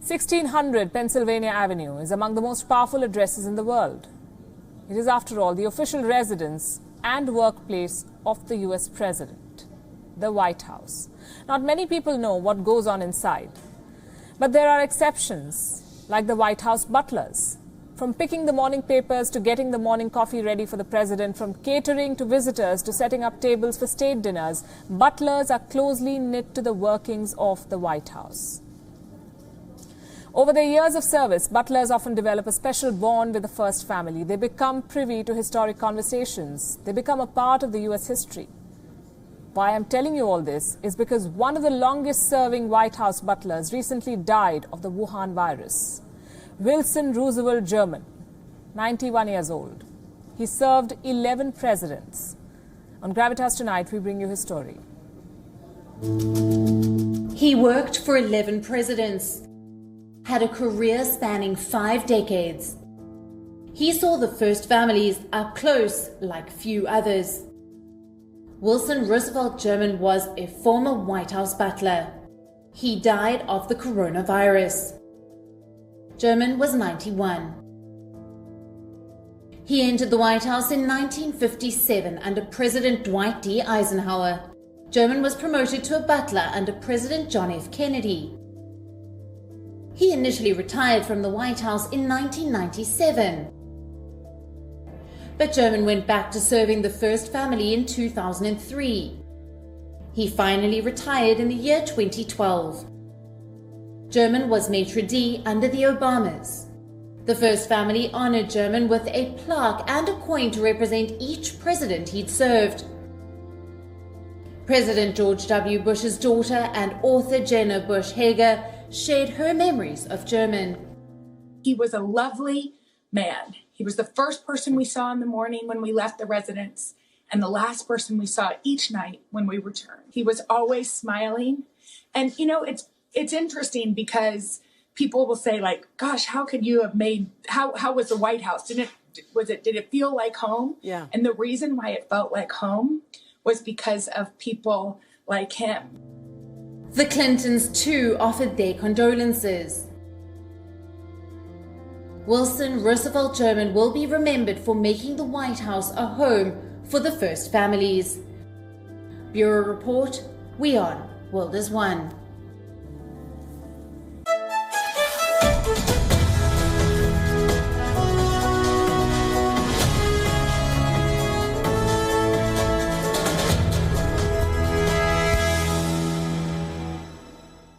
1600 Pennsylvania Avenue is among the most powerful addresses in the world. It is, after all, the official residence and workplace of the US President, the White House. Not many people know what goes on inside. But there are exceptions, like the White House butlers. From picking the morning papers to getting the morning coffee ready for the president, from catering to visitors to setting up tables for state dinners, butlers are closely knit to the workings of the White House. Over their years of service, butlers often develop a special bond with the first family. They become privy to historic conversations. They become a part of the US history. Why I'm telling you all this is because one of the longest-serving White House butlers recently died of the Wuhan virus. Wilson Roosevelt Jerman, 91 years old. He served 11 presidents. On Gravitas tonight, we bring you his story. He worked for 11 presidents, had a career spanning 5 decades. He saw the first families up close like few others. Wilson Roosevelt Jerman was a former White House butler. He died of the coronavirus. Jerman was 91. He entered the White House in 1957 under President Dwight D. Eisenhower. Jerman was promoted to a butler under President John F. Kennedy. He initially retired from the White House in 1997. But Jerman went back to serving the first family in 2003. He finally retired in the year 2012. Jerman was maitre d' under the Obamas. The first family honored Jerman with a plaque and a coin to represent each president he'd served. President George W. Bush's daughter and author Jenna Bush Hager shared her memories of Jerman. He was a lovely man. He was the first person we saw in the morning when we left the residence and the last person we saw each night when we returned. He was always smiling. And, you know, it's interesting because people will say, like, gosh, how could you have made, how was the White House? Did it feel like home? Yeah. And the reason why it felt like home was because of people like him. The Clintons, too, offered their condolences. Wilson Roosevelt Jerman will be remembered for making the White House a home for the first families. Bureau Report, WION, World is One.